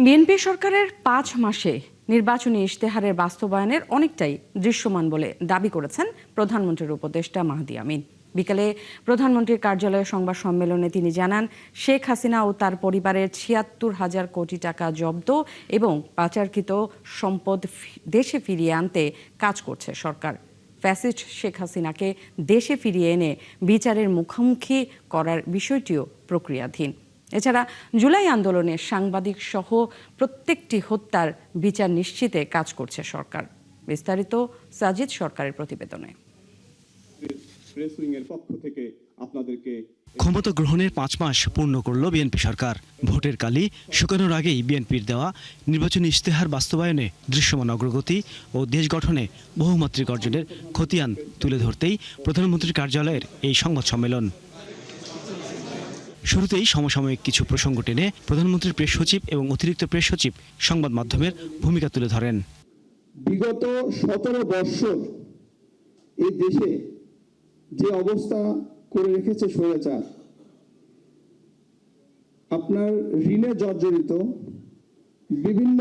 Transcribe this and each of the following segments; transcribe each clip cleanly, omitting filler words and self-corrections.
BNP সরকারের 5 মাসে নির্বাচনী ইশতেহারের বাস্তবায়নের অনেকটাই দৃশ্যমান বলে দাবি করেছেন প্রধানমন্ত্রীর উপদেষ্টা মাহদি আমিন। বিকেলে প্রধানমন্ত্রীর কার্যালয়ে সংবাদ সম্মেলনে তিনি জানান, শেখ হাসিনা ও তার পরিবারের ৭৬,০০০ কোটি টাকা জব্দ এবং পাচারকৃত সম্পদ দেশে ফিরিয়ে আনতে কাজ করছে সরকার। ফ্যাসিস্ট শেখ হাসিনাকে দেশে ফিরিয়ে এনে বিচারের মুখোমুখি করার বিষয়টিও প্রক্রিয়াধীন। এছাড়া জুলাই আন্দোলনে সাংবাদিক সহ প্রত্যেকটি হত্যার বিচার নিশ্চিতে কাজ করছে সরকার। বিস্তারিত সাজিদ সরকারের প্রতিবেদনে। ক্ষমতা গ্রহণের 5 মাস পূর্ণ করল বিএনপি সরকার। ভোটের কালি শুকানোর আগেই বিএনপির দেওয়া নির্বাচনী ইশতেহার বাস্তবায়নে দৃশ্যমান অগ্রগতি ও দেশ গঠনে বহুমাত্রিক অর্জনের খতিয়ান তুলে ধরতেই প্রধানমন্ত্রীর কার্যালয়ের এই সংবাদ সম্মেলন। শুরুতেই সমসাময়িক কিছু প্রসঙ্গ টেনে প্রধানমন্ত্রীর প্রেস সচিব এবং অতিরিক্ত প্রেস সচিব সংবাদ মাধ্যমের ভূমিকা তুলে ধরেন। বিগত 17 বছর এই দেশে যে অবস্থা করে রেখেছে স্বৈরাচার, আপনার ঋণে জর্জরিত বিভিন্ন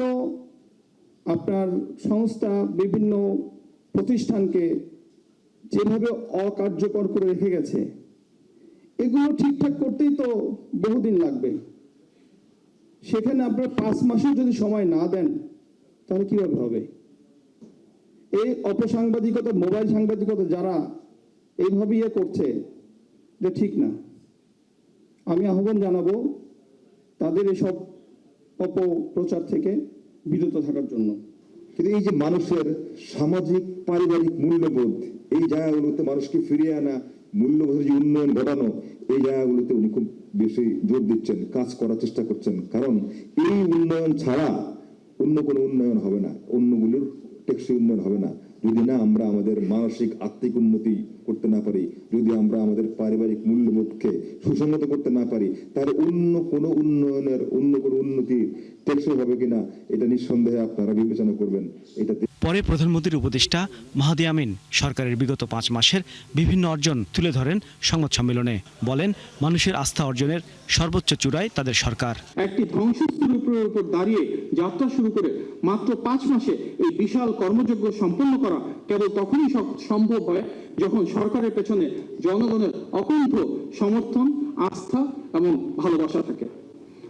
আপনার সংস্থা, বিভিন্ন প্রতিষ্ঠানকে যেভাবে অকার্যকর করে রেখে গেছে, এগুলো ঠিকঠাক করতেই তো বহুদিন লাগবে। সেখানে আপনার 5 মাসের যদি সময় না দেন তাহলে কিভাবে হবে? এই অপসাংবাদিকতা, মোবাইল সাংবাদিকতা যারা এইভাবে করছে, এটা ঠিক না। আমি আহ্বান জানাবো তাদের এসব অপপ্রচার থেকে বিরত থাকার জন্য। কিন্তু এই যে মানুষের সামাজিক পারিবারিক মূল্যবোধ, এই জায়গাগুলোতে মানুষকে ফিরিয়ে আনা, মূল্যবোধের যে উন্নয়ন ঘটানো, এই জায়গাগুলোতে উনি খুব বেশি জোর দিচ্ছেন, কাজ করার চেষ্টা করছেন। কারণ এই উন্নয়ন ছাড়া অন্য কোনো উন্নয়ন হবে না, অন্যগুলোর টেকসই উন্নয়ন হবে না। যদি না আমরা আমাদের মানসিক আত্মিক উন্নতি করতে না পারি, যদি আমরা আমাদের পারিবারিক মূল্যবোধকে সুসংহত করতে না পারি, তাহলে অন্য কোনো উন্নয়নের, অন্য কোনো উন্নতি টেকসই হবে কিনা এটা নিঃসন্দেহে আপনারা বিবেচনা করবেন। এটাতে পরে প্রধানমন্ত্রীর উপদেষ্টা মাহদি আমিন সরকারের বিগত 5 মাসের বিভিন্ন অর্জন তুলে ধরেন সংবাদ সম্মেলনে। বলেন, মানুষের আস্থা অর্জনের সর্বোচ্চ চূড়ায় তাদের সরকার। একটি ধ্বংসস্তূপের উপর দাঁড়িয়ে যাত্রা শুরু করে মাত্র 5 মাসে এই বিশাল কর্মযজ্ঞ সম্পন্ন করা কেবল তখনই সম্ভব হয় যখন সরকারের পেছনে জনগণের অকুণ্ঠ সমর্থন, আস্থা এবং ভালোবাসা থাকে।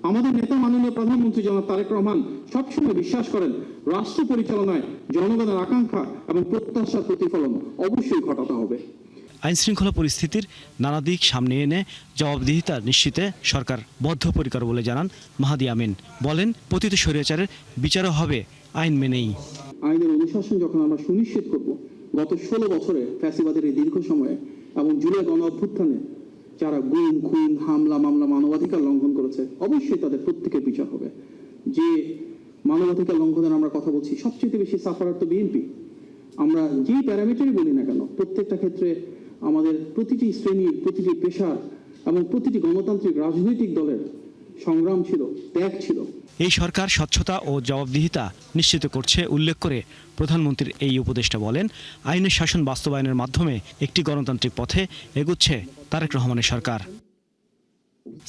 আমাদের নেতা মাননীয় প্রধানমন্ত্রী জনাব তারেক রহমান সবসময় বিশ্বাস করেন, রাষ্ট্র পরিচালনায় জনগণের আকাঙ্ক্ষা এবং প্রত্যাশার প্রতিফলন অবশ্যই ঘটাতে হবে। আইন শৃঙ্খলা পরিস্থিতির নানা দিক সামনে এনে জবাবদিহিতা নিশ্চিতে সরকার বদ্ধপরিকর বলে জানান মাহদি আমিন। বলেন, পতিত স্বৈরাচারের বিচারও হবে আইন মেনেই। আইনের অনুশাসন যখন আমরা সুনিশ্চিত করব, গত 16 বছরে ফ্যাসিবাদের এই দীর্ঘ সময়ে এবং জুলাই গণ অভ্যুত্থানে যারা গুম, খুন, হামলা, মামলা, মানবাধিকার লঙ্ঘন করেছে, অবশ্যই তাদের প্রত্যেকের বিচার হবে। যে মানবাধিকার লঙ্ঘনের আমরা কথা বলছি, সবচেয়ে বেশি সাফারার তো বিএনপি। আমরা যে প্যারামিটারই বলি না কেন, প্রত্যেকটা ক্ষেত্রে আমাদের প্রতিটি শ্রেণীর, প্রতিটি পেশার এবং প্রতিটি গণতান্ত্রিক রাজনৈতিক দলের সংগ্রাম ছিল, ত্যাগ ছিল। এই সরকার স্বচ্ছতা ও জবাবদিহিতা নিশ্চিত করছে উল্লেখ করে প্রধানমন্ত্রীর এই উপদেষ্টা বলেন, আইনের শাসন বাস্তবায়নের মাধ্যমে একটি গণতান্ত্রিক পথে এগুচ্ছে তারেক রহমানের সরকার।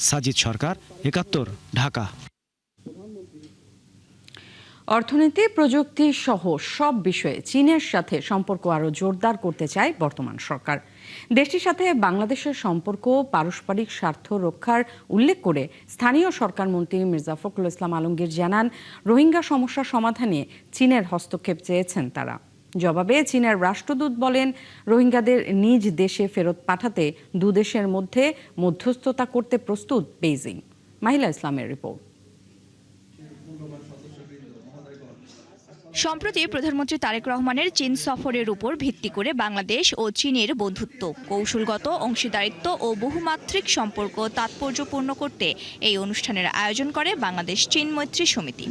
সাজিদ সরকার, ৭১, ঢাকা। অর্থনীতি, প্রযুক্তি সহ সব বিষয়ে চীনের সাথে সম্পর্ক আরও জোরদার করতে চায় বর্তমান সরকার। দেশটির সাথে বাংলাদেশের সম্পর্ক পারস্পরিক স্বার্থ রক্ষার উল্লেখ করে স্থানীয় সরকার মন্ত্রী মির্জা ফখরুল ইসলাম আলমগীর জানান, রোহিঙ্গা সমস্যা সমাধানে চীনের হস্তক্ষেপ চেয়েছেন তারা। জবাবে চীনের রাষ্ট্রদূত বলেন, রোহিঙ্গাদের নিজ দেশে ফেরত পাঠাতে দুদেশের মধ্যে মধ্যস্থতা করতে প্রস্তুত বেইজিং। মাহিলা ইসলামের রিপোর্ট। সম্প্রতি প্রধানমন্ত্রী তারেক রহমানের চীন সফরের উপর ভিত্তি করে বাংলাদেশ ও চীনের বন্ধুত্ব, কৌশলগত অংশীদারিত্ব ও বহুমাত্রিক সম্পর্ক তাৎপর্যপূর্ণ করতে এই অনুষ্ঠানের আয়োজন করে বাংলাদেশ চীন মৈত্রী সমিতি।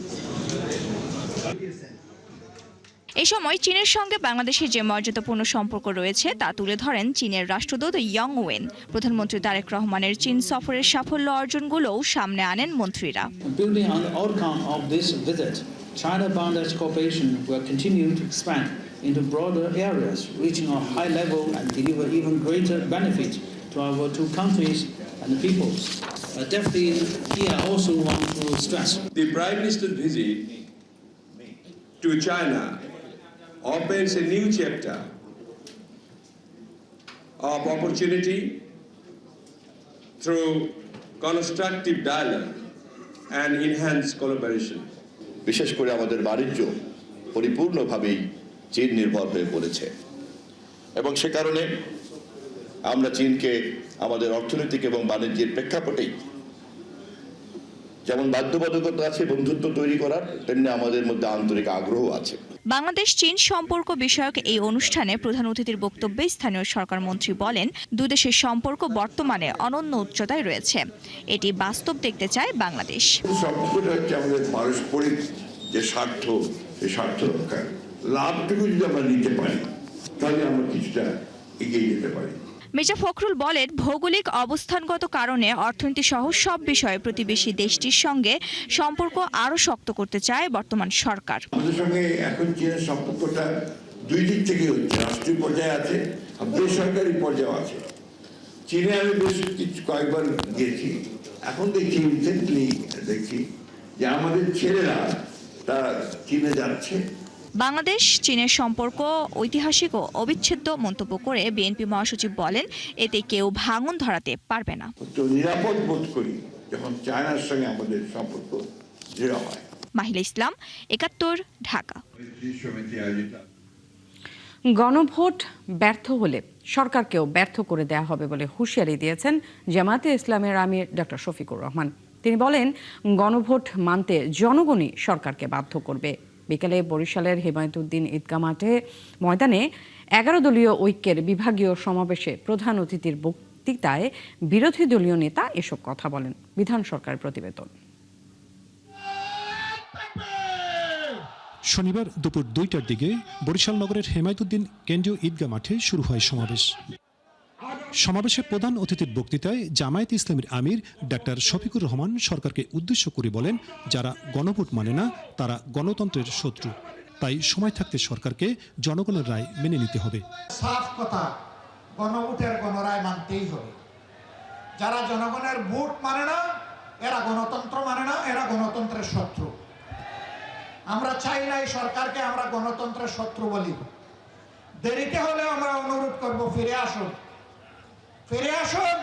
এই সময় চীনের সঙ্গে বাংলাদেশের যে মর্যাদাপূর্ণ সম্পর্ক রয়েছে তা তুলে ধরেন চীনের রাষ্ট্রদূত ইয়ং ওয়েন। প্রধানমন্ত্রী তারেক রহমানের চীন সফরের সাফল্য অর্জনগুলোও সামনে আনেন মন্ত্রীরা। China-Bangladesh cooperation will continue to expand into broader areas, reaching a high level and deliver even greater benefit to our two countries and peoples. definitely here I also want to stress. The Prime Minister's visit to China opens a new chapter of opportunity through constructive dialogue and enhanced collaboration. বিশেষ করে আমাদের বাণিজ্য পরিপূর্ণভাবেই চীন নির্ভর হয়ে পড়েছে এবং সে কারণে আমরা চীনকে আমাদের অর্থনৈতিক এবং বাণিজ্যের প্রেক্ষাপটেই যেমন বাধ্যবাধকতা আছে বন্ধুত্ব তৈরি করার, তেমনি আমাদের মধ্যে আন্তরিক আগ্রহ আছে। বাংলাদেশ চীন সম্পর্ক বিষয়ক এই অনুষ্ঠানে প্রধান অতিথির বক্তব্যে স্থানীয় সরকার মন্ত্রী বলেন, দুই দেশের সম্পর্ক বর্তমানে অনন্য উচ্চতায় রয়েছে। এটি বাস্তব দেখতে চায় বাংলাদেশ। সম্পর্কটা হচ্ছে আমাদের পারস্পরিক যে স্বার্থ, এই স্বার্থ রক্ষা লাভটুকু যদি আমরা নিতে পারি তাহলে আমরা কিছুটা এগিয়ে যেতে পারি। মির্জা ফখরুল বলেন, ভৌগোলিক অবস্থানগত কারণে অর্থনীতি সহ সব বিষয়ে প্রতিবেশী দেশটির সঙ্গে সম্পর্ক আরো শক্ত করতে চায় বর্তমান সরকার। আমাদের সঙ্গে এখন চীনের সম্পর্কটা দুই দিক থেকে হচ্ছে, রাষ্ট্রীয় পর্যায়ে আছে আর বেসরকারি পর্যায়ে আছে। চীনে আমি বেশ কয়েকবার গিয়েছি, এখন দেখছি রিসেন্টলি দেখছি যে আমাদের ছেলেরা তারা চীনে যাচ্ছে। বাংলাদেশ চীনের সম্পর্ক ঐতিহাসিক ও অবিচ্ছেদ্য মন্তব্য করে বিএনপি মহাসচিব বলেন, এতে কেউ ভাঙন ধরাতে পারবে না। তো নিরাপদ বোধ করি যখন চায়নার সঙ্গে আমাদের সম্পর্ক দৃঢ় হয়। মাহিলা ইসলাম, ৭১, ঢাকা। গণভোট ব্যর্থ হলে সরকারকেও ব্যর্থ করে দেয়া হবে বলে হুঁশিয়ারি দিয়েছেন জামায়াতে ইসলামের আমির ডক্টর শফিকুর রহমান। তিনি বলেন, গণভোট মানতে জনগণই সরকারকে বাধ্য করবে। বিকেলে বরিশালের হেমায়েতুদ্দিন ঈদগাহ ময়দানে ১১ দলীয় ঐক্যের বিভাগীয় সমাবেশে প্রধান অতিথির বক্তৃতায় বিরোধী দলীয় নেতা এসব কথা বলেন। বিধান সরকারের প্রতিবেদন। শনিবার দুপুর ২টার দিকে বরিশাল নগরের হেমায়েতুদ্দিন কেন্দ্রীয় ঈদগাহ মাঠে শুরু হয় সমাবেশ। সমাবেশে প্রধান অতিথির বক্তৃতায় জামায়াতে ইসলামীর আমির ডাক্তার শফিকুর রহমান সরকারকে উদ্দেশ্য করে বলেন, যারা গণভোট মানে না তারা গণতন্ত্রের শত্রু, তাই সময় থাকতে সরকারকে জনগণের রায় মেনে নিতে হবে। সাফ কথা, গণভোটের গণরায় মানতেই হবে। যারা জনগণের ভোট মানে না এরা গণতন্ত্র মানে না, এরা গণতন্ত্রের শত্রু। আমরা চাই না এই সরকারকে আমরা গণতন্ত্রের শত্রু বলি। দেরিতে হলে আমরা অনুরোধ করব, ফিরে আসুন, ফিরে আসুন,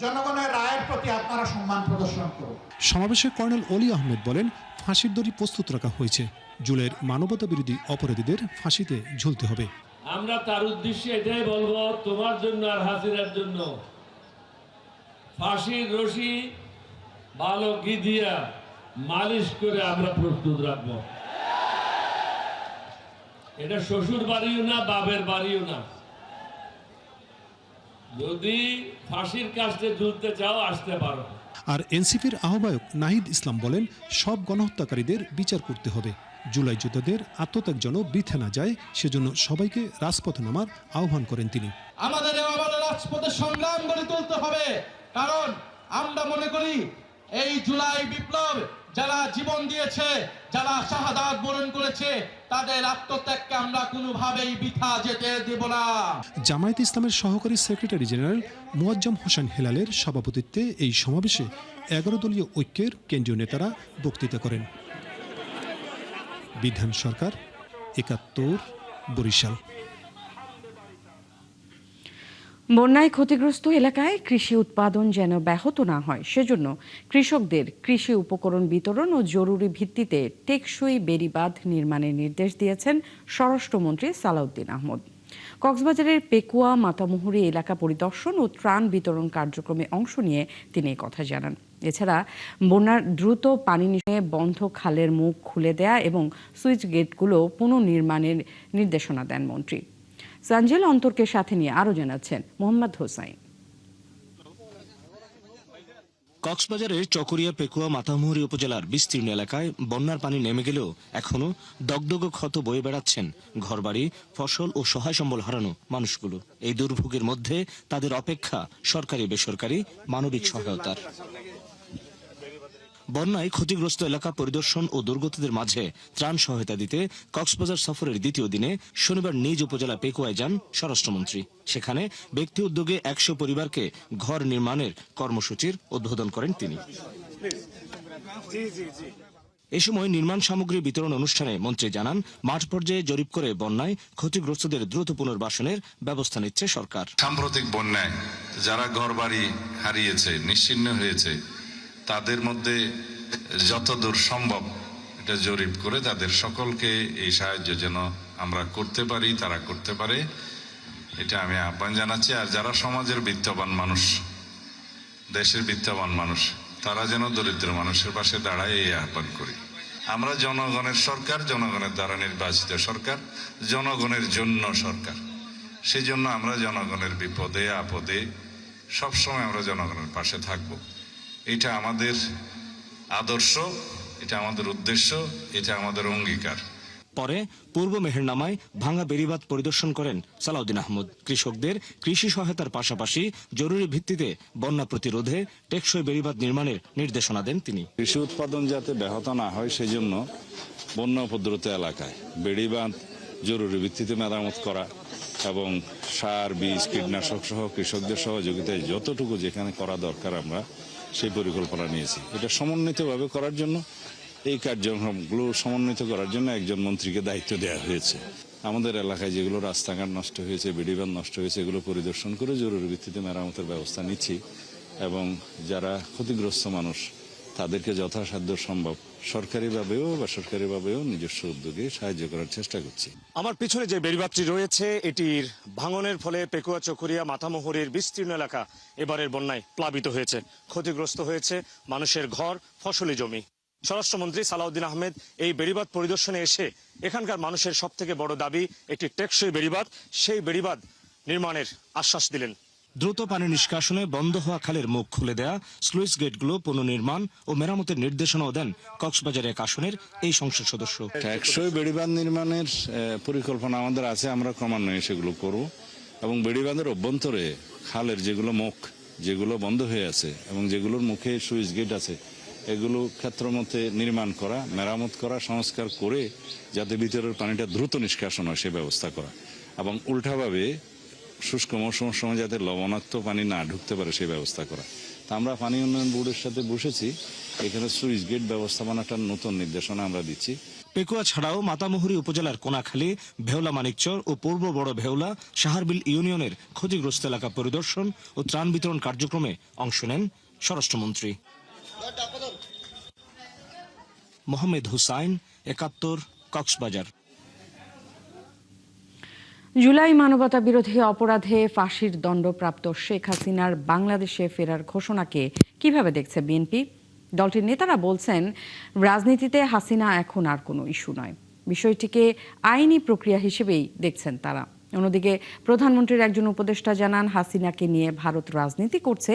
জনগণের রায়ের প্রতি আপনারা সম্মান প্রদর্শন করুন। সমাবেশে কর্নেল অলি আহমেদ বলেন, ফাঁসির দড়ি প্রস্তুত রাখা হয়েছে, জুলাইয়ের মানবতা বিরোধী অপরাধীদের ফাঁসিতে ঝুলতে হবে। আমরা তার উদ্দেশ্যে এটাই বলবো, তোমার জন্য আর হাসিনার জন্য ফাঁসির রশি ভালো ঘি দিয়া মালিশ করে আমরা প্রস্তুত রাখবো। এটা শ্বশুর বাড়িও না, বাপের বাড়িও না। যদি ফাঁসির কাছে ঝুলতে চাও আসতে পারো। আর এনসিপির আহ্বায়ক নাহিদ ইসলাম বলেন, সব গণহত্যাকারীদের বিচার করতে হবে। জুলাই যোদ্ধাদের আত্মত্যাগ যেন বৃথা না যায়, সেজন্য সবাইকে রাজপথে নামার আহ্বান করেন তিনি। আমাদের রাজপথে সংগ্রাম গড়ে তুলতে হবে, কারণ আমরা মনে করি এই জুলাই বিপ্লব যারা জীবন দিয়েছে, যারা শাহাদাত বরণ করেছে, তাদের আত্মত্যাগকে আমরা কোনোভাবেই বৃথা যেতে দেব না। জামায়াতে ইসলামের সহকারী সেক্রেটারি জেনারেল মুয়াজ্জম হোসেন হেলালের সভাপতিত্বে এই সমাবেশে ১১ দলীয় ঐক্যের কেন্দ্রীয় নেতারা বক্তৃতা করেন। বিধান সরকার, ৭১, বরিশাল। বন্যায় ক্ষতিগ্রস্ত এলাকায় কৃষি উৎপাদন যেন ব্যাহত না হয়, সেজন্য কৃষকদের কৃষি উপকরণ বিতরণ ও জরুরি ভিত্তিতে টেকসই বেড়িবাঁধ নির্মাণের নির্দেশ দিয়েছেন স্বরাষ্ট্রমন্ত্রী সালাউদ্দিন আহমদ। কক্সবাজারের পেকুয়া মাতামুহুরী এলাকা পরিদর্শন ও ত্রাণ বিতরণ কার্যক্রমে অংশ নিয়ে তিনি এই কথা জানান। এছাড়া বন্যার দ্রুত পানি নিয়ে বন্ধ খালের মুখ খুলে দেয়া এবং সুইচ গেটগুলো পুনর্নির্মাণের নির্দেশনা দেন মন্ত্রী। সাঞ্জেল অন্তরকে সাথে নিয়ে আরো জানাচ্ছেন মোহাম্মদ হোসাইন। কক্সবাজারের চকরিয়া পেকুয়া মাতামুহুরী উপজেলার বিস্তীর্ণ এলাকায় বন্যার পানি নেমে গেলেও এখনো দগদগ ক্ষত বয়ে বেড়াচ্ছেন ঘরবাড়ি, ফসল ও সহায় সম্বল হারানো মানুষগুলো। এই দুর্ভোগের মধ্যে তাদের অপেক্ষা সরকারি বেসরকারি মানবিক সহায়তার। বন্যায় ক্ষতিগ্রস্ত এলাকা পরিদর্শন ও দুর্গতদের মাঝে ত্রাণ সহায়তা দিতে কক্সবাজার সফরের দ্বিতীয় দিনে শনিবার নিজ উপজেলা পেকুয়ায় যান স্বরাষ্ট্রমন্ত্রী। সেখানে ব্যক্তি উদ্যোগে 100 পরিবারকে ঘর নির্মাণের কর্মসূচির উদ্বোধন করেন তিনি। এ সময় নির্মাণ সামগ্রী বিতরণ অনুষ্ঠানে মন্ত্রী জানান, মাঠ পর্যায়ে জরিপ করে বন্যায় ক্ষতিগ্রস্তদের দ্রুত পুনর্বাসনের ব্যবস্থা নিচ্ছে সরকার। সাম্প্রতিক বন্যায় যারা ঘরবাড়ি হারিয়েছে, নিশ্চিহ্ন হয়েছে, তাদের মধ্যে যতদূর সম্ভব এটা জরিপ করে তাদের সকলকে এই সাহায্য যেন আমরা করতে পারি, তারা করতে পারে, এটা আমি আহ্বান জানাচ্ছি। আর যারা সমাজের বিত্তবান মানুষ, দেশের বিত্তবান মানুষ, তারা যেন দরিদ্র মানুষের পাশে দাঁড়ায়, এই আহ্বান করি। আমরা জনগণের সরকার, জনগণের দ্বারা নির্বাচিত সরকার, জনগণের জন্য সরকার। সেই জন্য আমরা জনগণের বিপদে আপদে সবসময় আমরা জনগণের পাশে থাকব। এটা আমাদের আদর্শ, এটা আমাদের উদ্দেশ্য, এটা আমাদের অঙ্গীকার। পরে পূর্ব মেহেরনামায় ভাঙা বেড়িবাঁধ পরিদর্শন করেন সালাউদ্দিন আহমদ। কৃষকদের কৃষি সহায়তার পাশাপাশি জরুরি ভিত্তিতে বন্যা প্রতিরোধে টেকসই বেড়িবাঁধ নির্মাণের নির্দেশনা দেন তিনি। কৃষি উৎপাদন যাতে ব্যাহত না হয় সেজন্য বন্যা উপদ্রুত এলাকায় বেড়িবাঁধ জরুরি ভিত্তিতে মেরামত করা এবং সার, বীজ, কীটনাশক সহ কৃষকদের সহযোগিতায় যতটুকু যেখানে করা দরকার আমরা সেই পরিকল্পনা নিয়েছি। এটা সমন্বিতভাবে করার জন্য, এই কার্যক্রমগুলো সমন্বিত করার জন্য একজন মন্ত্রীকে দায়িত্ব দেওয়া হয়েছে। আমাদের এলাকায় যেগুলো রাস্তাঘাট নষ্ট হয়েছে, বেড়িবাঁধ নষ্ট হয়েছে, এগুলো পরিদর্শন করে জরুরি ভিত্তিতে মেরামতের ব্যবস্থা নিচ্ছি এবং যারা ক্ষতিগ্রস্ত মানুষ তাদেরকে যথাসাধ্য সম্ভব সরকারিভাবেও বেসরকারিভাবেও নিজস্ব উদ্যোগে সাহায্য করার চেষ্টা করছি। আমার পিছনে যে বেড়িবাঁধটি রয়েছে এটির ভাঙনের ফলে পেকুয়া, চকরিয়া, মাথামোহরের বিস্তীর্ণ এলাকা এবারের বন্যায় প্লাবিত হয়েছে। ক্ষতিগ্রস্ত হয়েছে মানুষের ঘর, ফসলি জমি। স্বরাষ্ট্রমন্ত্রী সালাউদ্দিন আহমেদ এই বেড়িবাঁধ পরিদর্শনে এসে এখানকার মানুষের সবথেকে বড় দাবি একটি টেকসই বেড়িবাঁধ, সেই বেড়িবাঁধ নির্মাণের আশ্বাস দিলেন। দ্রুত পানি নিষ্কাশনে বন্ধ হওয়া খালের মুখ খুলে দেয়া, স্লুইস গেটগুলো পুনর্নির্মাণ ও মেরামতের নির্দেশনাও দেন কক্সবাজার 1 আসনের এই সংসদ সদস্য। টেকসই বেড়িবাঁধ নির্মাণের পরিকল্পনা আমাদের আছে, আমরা ক্রমান্বয়ে সেগুলো করব এবং বেড়িবাঁধের অভ্যন্তরে খালের যেগুলো মুখ, যেগুলো বন্ধ হয়ে আছে এবং যেগুলোর মুখে সুইচ গেট আছে, এগুলো ক্ষেত্রমতে নির্মাণ করা, মেরামত করা, সংস্কার করে যাতে ভিতরের পানিটা দ্রুত নিষ্কাশন হয় সে ব্যবস্থা করা এবং উল্টাভাবে শুষ্ক মৌসুমের সময় যাতে লবণাক্ত পানি না ঢুকতে পারে সেই ব্যবস্থা করা। তা আমরা পানি উন্নয়ন বোর্ডের সাথে বসেছি, এখানে সুইচ গেট ব্যবস্থাপনাটার নতুন নির্দেশনা আমরা দিচ্ছি। পেকুয়া ছাড়াও মাতামুহুরী উপজেলার কোনাখালী, ভেওলা মানিকচর ও পূর্ব বড় ভেওলা, সাহারবিল ইউনিয়নের ক্ষতিগ্রস্ত এলাকা পরিদর্শন ও ত্রাণ বিতরণ কার্যক্রমে অংশ নেন স্বরাষ্ট্রমন্ত্রী। মোহাম্মদ হুসাইন, 71, কক্সবাজার। জুলাই মানবতা বিরোধী অপরাধে ফাঁসির দণ্ডপ্রাপ্ত শেখ হাসিনার বাংলাদেশে ফেরার ঘোষণাকে কিভাবে দেখছে বিএনপি? দলটির নেতারা বলছেন, রাজনীতিতে হাসিনা এখন আর কোনো ইস্যু নয়, বিষয়টিকে আইনি প্রক্রিয়া হিসেবেই দেখছেন তারা। অন্যদিকে প্রধানমন্ত্রীর একজন উপদেষ্টা জানান, হাসিনাকে নিয়ে ভারত রাজনীতি করছে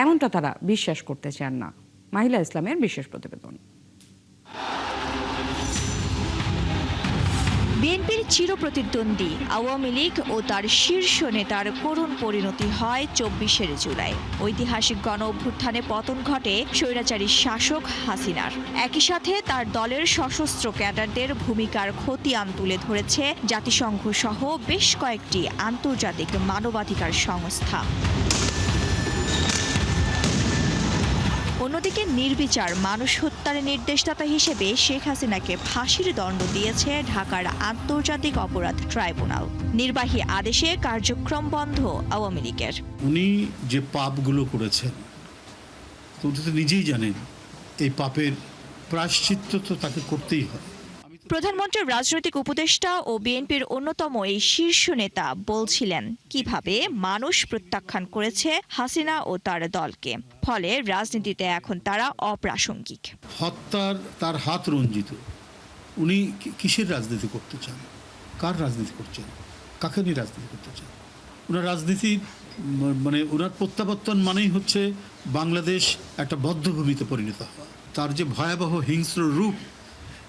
এমনটা তারা বিশ্বাস করতে চান না। মাহিলা ইসলামের বিশেষ প্রতিবেদন। বিএনপির চিরপ্রতিদ্বন্দ্বী আওয়ামী লীগ ও তার শীর্ষ নেতার করুণ পরিণতি হয় 24 জুলাই। ঐতিহাসিক গণ অভ্যুত্থানে পতন ঘটে স্বৈরাচারী শাসক হাসিনার। একই সাথে তার দলের সশস্ত্র ক্যাডারদের ভূমিকার খতিয়ান তুলে ধরেছে জাতিসংঘ সহ বেশ কয়েকটি আন্তর্জাতিক মানবাধিকার সংস্থা। অন্যদিকে নির্বিচার মানুষ হত্যার নির্দেশদাতা হিসেবে শেখ হাসিনাকে ফাঁসির দণ্ড দিয়েছে ঢাকার আন্তর্জাতিক অপরাধ ট্রাইব্যুনাল। নির্বাহী আদেশে কার্যক্রম বন্ধ আওয়ামী লীগের। উনি যে পাপগুলো করেছেন উনি তো নিজেই জানেন, এই পাপের প্রায়শ্চিত্ত তো তাকে করতেই হয়। প্রধানমন্ত্রীর রাজনৈতিক উপদেষ্টা ও বিএনপির অন্যতম এই শীর্ষ নেতা বলছিলেন কিভাবে মানুষ প্রত্যাখ্যান করেছে হাসিনা ও তার দলকে, ফলে রাজনীতিতে এখন তারা অপ্রাসঙ্গিক। হত্যার তার হাত রঞ্জিত। উনি কিসের রাজনীতি করতে চান? কার রাজনীতি করছেন? কাকে নিয়ে রাজনীতি করতে চান? ওনার রাজনীতি মানে ওনার প্রত্যাবর্তন মানেই হচ্ছে বাংলাদেশ একটা বদ্ধভূমিতে পরিণত হওয়া। তার যে ভয়াবহ হিংস্র রূপ,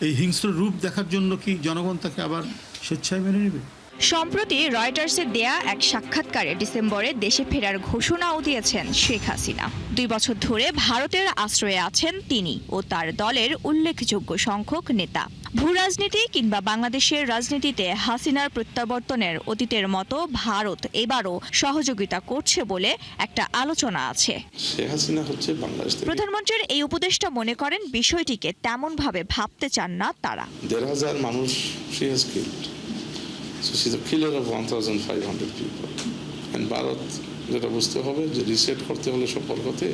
এই হিংস্র রূপ দেখার জন্য কি জনগণ তাকে আবার স্বেচ্ছায় মেনে নেবে? সম্প্রতি রয়টার্সের দেয়া এক সাক্ষাৎকারে ডিসেম্বরে দেশে ফেরার ঘোষণাও দিয়েছেন শেখ হাসিনা। 2 বছর ধরে ভারতের আশ্রয়ে আছেন তিনি ও তার দলের উল্লেখযোগ্য সংখ্যক নেতা। ভূরাজনীতি কিংবা বাংলাদেশের রাজনীতিতে হাসিনার প্রত্যাবর্তনের অতীতের মতো ভারত এবারও সহযোগিতা করছে বলে একটা আলোচনা আছে। শেখ হাসিনা হচ্ছে বাংলাদেশ। প্রধানমন্ত্রীর এই উপদেষ্টা মনে করেন বিষয়টিকে তেমন ভাবে ভাবতে চান না তারা। 1,500 মানুষ she has killed. So she's a killer of 1,500 people. And Bharat যেটা বুঝতে হবে যে রিসেট করতে হলে সম্পর্কতে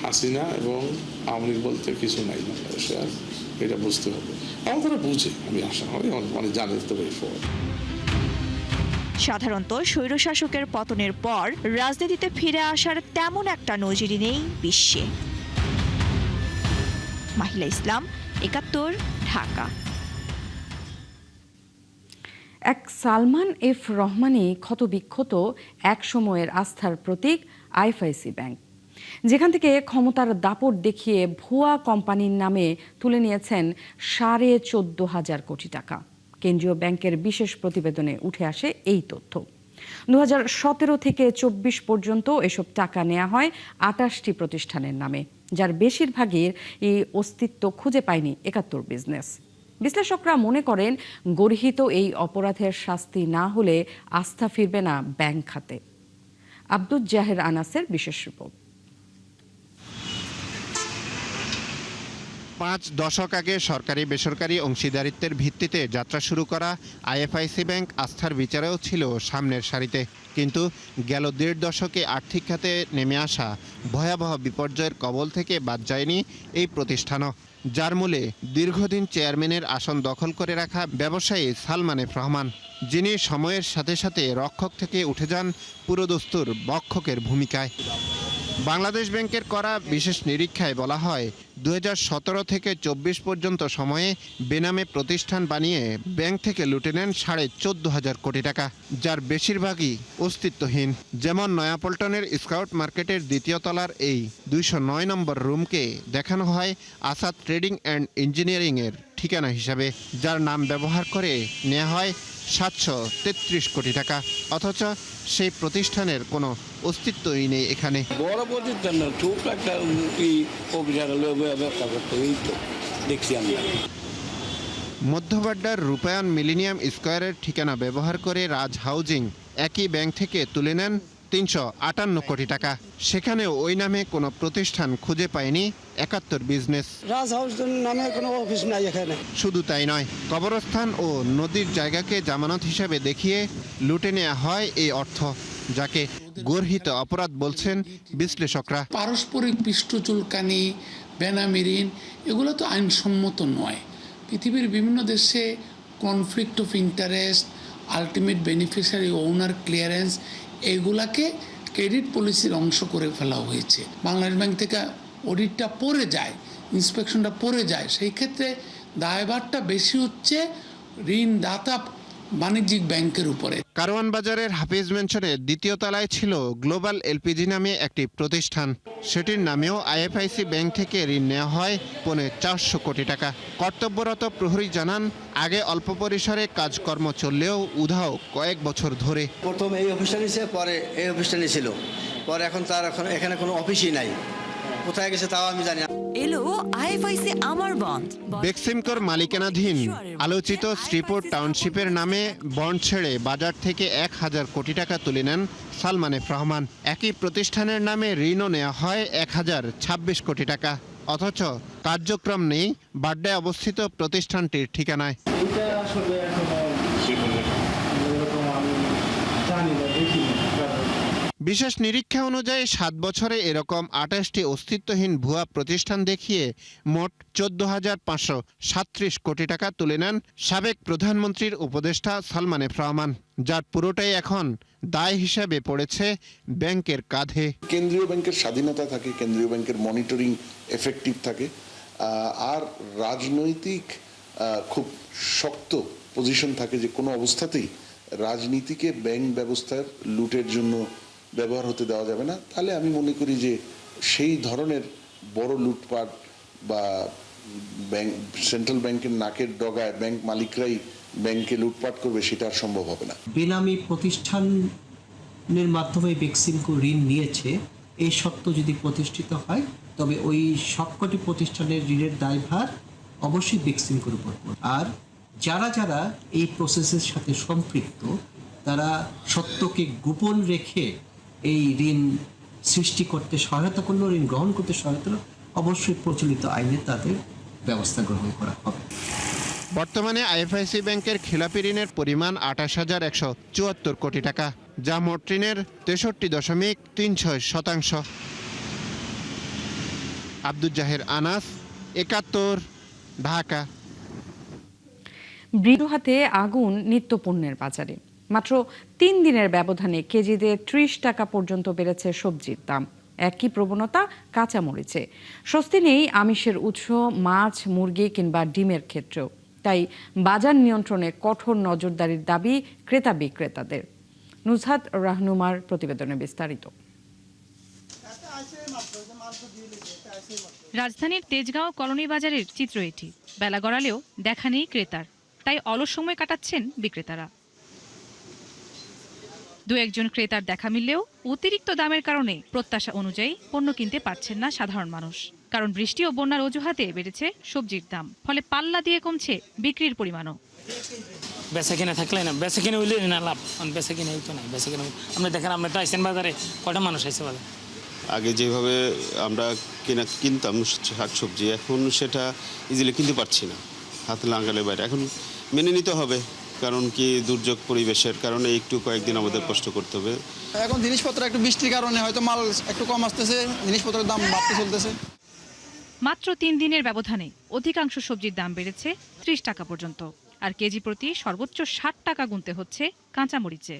হাসিনা এবং আওয়ামী লীগ বলতে কিছু নাই বাংলাদেশে, আর এটা বুঝতে হবে। আমাদের বুঝে, আমি আশা করি মানে জানে তো। সাধারণত স্বৈরশাসকের পতনের পর রাজনীতিতে ফিরে আসার তেমন একটা নজির নেই বিশ্বে। মাহিলা ইসলাম, 71, ঢাকা। এক সালমান এফ রহমানই ক্ষতবিক্ষত এক সময়ের আস্থার প্রতীক আইএফআইসি ব্যাংক, যেখান থেকে ক্ষমতার দাপট দেখিয়ে ভুয়া কোম্পানির নামে তুলে নিয়েছেন 14,500 কোটি টাকা। কেন্দ্রীয় ব্যাংকের বিশেষ প্রতিবেদনে উঠে আসে এই তথ্য। 2017 থেকে 24 পর্যন্ত এসব টাকা নেওয়া হয় 28টি প্রতিষ্ঠানের নামে, যার বেশিরভাগের এই অস্তিত্ব খুঁজে পায়নি 71 বিজনেস। বিশ্লেষকরা মনে করেন গর্হিত এই অপরাধের শাস্তি না হলে আস্থা ফিরবে না ব্যাংক খাতে। আব্দুল জাহের আনাসের বিশেষ রিপোর্ট। 5 দশক আগে সরকারি বেসরকারি অংশীদারিত্বের ভিত্তিতে যাত্রা শুরু করা আইএফআইসি ব্যাংক আস্থার বিচারেও ছিল সামনের সারিতে, কিন্তু গেল 1.5 দশকে আর্থিক খাতে নেমে আসা ভয়াবহ বিপর্যয়ের কবল থেকে বাদ যায়নি এই প্রতিষ্ঠানও, যার মূলে দীর্ঘদিন চেয়ারম্যানের আসন দখল করে রাখা ব্যবসায়ী সালমান এফ রহমান, যিনি সময়ের সাথে সাথে রক্ষক থেকে উঠে যান পুরোদস্তুর বক্ষকের ভূমিকায়। বাংলাদেশ ব্যাংকের করা বিশেষ নিরীক্ষায় বলা হয় 2017 থেকে 24 পর্যন্ত সময়ে বেনামে প্রতিষ্ঠান বানিয়ে ব্যাংক থেকে লুটে নেন 14,500 কোটি টাকা, যার বেশিরভাগই অস্তিত্বহীন। যেমন নয়াপল্টনের স্কাউট মার্কেটের 2য় তলার এই 209 নম্বর রুমকে দেখানো হয় আসাদ ট্রেডিং অ্যান্ড ইঞ্জিনিয়ারিংয়ের ঠিকানা হিসাবে, যার নাম ব্যবহার করে নেওয়া হয় 733 কোটি টাকা, অথচ সেই প্রতিষ্ঠানের কোনো অস্তিত্বই নেই এখানে। বড় প্রতিষ্ঠান না, ছোট একটা দেখছি আমরা। মধ্যবাড্ডার রূপায়ণ মিলেনিয়াম স্কয়ারের ঠিকানা ব্যবহার করে রাজ হাউজিং একই ব্যাংক থেকে তুলে নেন 358 কোটি টাকা। সেখানেও ওই নামে কোনো প্রতিষ্ঠান খুঁজে পায়নি 71 বিজনেস। রাজ হাউস নামে কোনো অফিস নাই এখানে। শুধু তাই নয়, কবরস্থান ও নদীর জায়গাকে জামানত হিসাবে দেখিয়ে লুটে নেওয়া হয় এই অর্থ, যাকে গর্হিত অপরাধ বলছেন বিশ্লেষকরা। পারস্পরিক পৃষ্ঠ চুলকানি, বেনামি ঋণ, এগুলো তো আইনসম্মত নয়। পৃথিবীর বিভিন্ন দেশে conflict of interest, ultimate beneficiary owner clearance, এগুলাকে ক্রেডিট পলিসির অংশ করে ফেলা হয়েছে। বাংলাদেশ ব্যাংক থেকে অডিটটা পড়ে যায়, ইন্সপেকশনটা পড়ে যায়, সেই ক্ষেত্রে দায়ভারটা বেশি হচ্ছে ঋণদাতা বাণিজ্যিক ব্যাংকের উপরে। কারওয়ান বাজারের হাফিজ ম্যানশনের 2য় তলায় ছিল গ্লোবাল এলপিজি নামে একটি প্রতিষ্ঠান। সেটির নামেও আইএফআইসি ব্যাংক থেকে ঋণ নেওয়া হয় 400 কোটি টাকা। কর্তব্যরত প্রহরী জানান, আগে অল্প পরিসরে কাজকর্ম চললেও উধাও কয়েক বছর ধরে। প্রথম এই অফিসটা নিয়েছে, পরে এই অফিসটা নিয়েছিল, পরে এখন তার এখানে কোনো অফিসই নাই। কোথায় গেছে তাও আমি জানি না। এলো আইএফআইসি আমার বন্ড। বেক্সিমকোর মালিকানাধীন আলোচিত শ্রীপুর টাউনশিপের নামে বন্ড ছেড়ে বাজার থেকে 1,000 কোটি টাকা তুলে নেন সালমান এফ রহমান। একই প্রতিষ্ঠানের নামে ঋণও নেওয়া হয় 1,026 কোটি টাকা, অথচ কার্যক্রম নেই বাড্ডায় অবস্থিত প্রতিষ্ঠানটির ঠিকানায়। বিশেষ নিরীক্ষা অনুযায়ী 7 বছরে এরকম 28টি অস্তিত্বহীন ভুয়া প্রতিষ্ঠান দেখিয়ে মোট 14,537 কোটি টাকা তুলে নেন সাবেক প্রধানমন্ত্রীর উপদেষ্টা সালমান এফ রহমান, যার পুরোটাই এখন দায় হিসেবে পড়েছে ব্যাংকের কাঁধে। কেন্দ্রীয় ব্যাংকের স্বাধীনতা থাকে, কেন্দ্রীয় ব্যাংকের মনিটরিং এফেক্টিভ থাকে, আর রাজনৈতিক খুব শক্ত পজিশন থাকে যে কোনো অবস্থাতেই রাজনীতিকে ব্যাংক ব্যবস্থার লুটের জন্য ব্যবহার হতে দেওয়া যাবে না। তাহলে আমি মনে করি যে সেই ধরনের বড় লুটপাট বা ব্যাংক সেন্ট্রাল ব্যাংকের নাকের ডগায় ব্যাংক মালিকরাই ব্যাংকে লুটপাট করবে সেটা আর সম্ভব হবে না। বেনামি প্রতিষ্ঠানের মাধ্যমে বেক্সিমকো ঋণ নিয়েছে এই সত্য যদি প্রতিষ্ঠিত হয় তবে ওই সবকটি প্রতিষ্ঠানের ঋণের দায়ভার অবশ্যই বেক্সিমকোর উপর পড়বে। আর যারা যারা এই প্রসেসের সাথে সম্পৃক্ত তারা সত্যকে গোপন রেখে এই ঋণ সৃষ্টি করতে সহায়তা করলো, ঋণ গ্রহণ করতে সহায়তা করলো, অবশ্যই প্রচলিত আইনে তাদের ব্যবস্থা গ্রহণ করা হবে। বর্তমানে আইএফআইসি ব্যাংকের খেলাপি ঋণের পরিমাণ ২৮,১৭৪ কোটি টাকা, যা মোট ঋণের ৬৩.৩৬%। আব্দুল জাহের আনাস, ৭১, ঢাকা। হাতে আগুন নিত্যপণ্যের বাজারে। মাত্র ৩ দিনের ব্যবধানে কেজিতে ৩০ টাকা পর্যন্ত বেড়েছে সবজির দাম। একই প্রবণতা কাঁচামরিচে। স্বস্তি নেই আমিষের উৎস মাছ, মুরগি কিংবা ডিমের ক্ষেত্রেও। তাই বাজার নিয়ন্ত্রণে কঠোর নজরদারির দাবি ক্রেতা বিক্রেতাদের। নুজহাত রাহনুমার প্রতিবেদনে বিস্তারিত। রাজধানীর তেজগাঁও কলোনি বাজারের চিত্র এটি। বেলা গড়ালেও দেখা নেই ক্রেতার, তাই অলস সময় কাটাচ্ছেন বিক্রেতারা। দু একজন ক্রেতার দেখা মিললেও অতিরিক্ত দামের কারণে প্রত্যাশা অনুযায়ী পণ্য কিনতে পারছেন না সাধারণ মানুষ। কারণ বৃষ্টি ও বন্যার অজুহাতে বেড়েছে সবজির দাম, ফলে পাল্লা দিয়ে কমছে বিক্রির পরিমাণও। বেচা কিনে থাকলে না, বেচা কিনে হইলে না লাভ, বেচা কিনে তো নাই। বেচা কিনে আপনি দেখেন, আপনি তো আইসেন বাজারে, কটা মানুষ আইসে বাজারে। আগে যেভাবে আমরা কিনতাম শাকসবজি, এখন সেটা ইজিলি কিনতে পারছি না, হাতে লাগালে বাইরে। এখন মেনে নিতে হবে, কারণ কি দুর্যোগ পরিবেশের কারণে একটু কয়েকদিন আমাদের কষ্ট করতে হবে। এখন জিনিসপত্র একটু বৃষ্টির কারণে হয়তো মাল একটু কম আসতেছে, জিনিসপত্রের দাম বাড়তে চলতেছে। মাত্র 3 দিনের ব্যবধানে অধিকাংশ সবজির দাম বেড়েছে 30 টাকা পর্যন্ত। আর কেজি প্রতি সর্বোচ্চ 60 টাকা গুনতে হচ্ছে কাঁচামরিচে।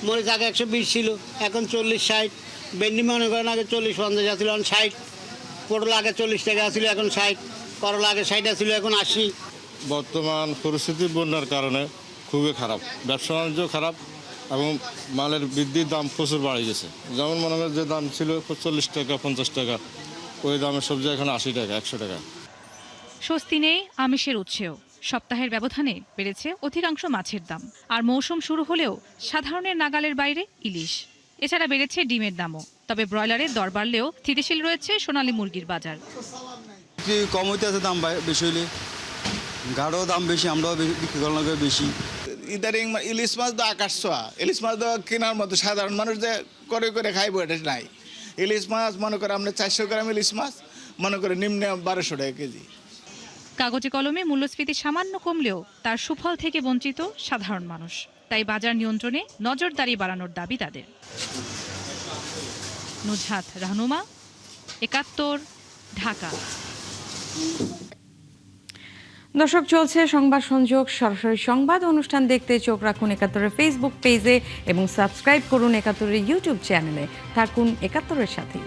মরিচ আগে 120 ছিল, এখন 40-60। ভেন্ডি মনে করেন আগে 40-50 ছিল, এখন 60। পটল আগে 40 টাকা ছিল, এখন 60। করলা আগে 60 ছিল, এখন 80। বর্তমান পরিস্থিতি বন্যার কারণে খুবই খারাপ, ব্যবসা বাণিজ্য খারাপ এবং মালের বৃদ্ধির দাম প্রচুর বাড়ে গেছে। যেমন মনে করেন যে দাম ছিল 40 টাকা 50 টাকা, ওই দামের সবজি এখন 80 টাকা 100 টাকা। স্বস্তি নেই আমিষের উৎসেও। সপ্তাহের ব্যবধানে বেড়েছে অধিকাংশ মাছের দাম। আর মৌসুম শুরু হলেও সাধারণের নাগালের বাইরে ইলিশ। এছাড়া বেড়েছে ডিমের দামও। তবে ব্রয়লারের দর বাড়লেও স্থিতিশীল রয়েছে সোনালী মুরগির বাজার। কম হইতে আছে দাম বেশি হইলে, গাঢ় দাম বেশি, আমরাও বিক্রি করার লাগে বেশি। ইদারিং ইলিশ মাছ তো আকাশ ছোঁয়া, ইলিশ মাছ তো কেনার মতো সাধারণ মানুষ যে করে করে খাইবো এটা নাই। ইলিশ মাছ মনে করে আমরা 400 গ্রাম ইলিশ মাছ মনে করে নিম্নে 1200 টাকা কেজি। কাগজে কলমে মূল্যস্ফীতি সামান্য কমলেও তার সুফল থেকে বঞ্চিত সাধারণ মানুষ। তাই বাজার নিয়ন্ত্রণে নজরদারি বাড়ানোর দাবি তাদের। নুজহাত রাহনুমা, ৭১, ঢাকা। দর্শক, চলছে সংবাদ সংযোগ সরাসরি সংবাদ অনুষ্ঠান দেখতে চোখ রাখুন ৭১-এর ফেসবুক পেজে এবং সাবস্ক্রাইব করুন ৭১-এর ইউটিউব চ্যানেলে। থাকুন ৭১-এর সাথেই।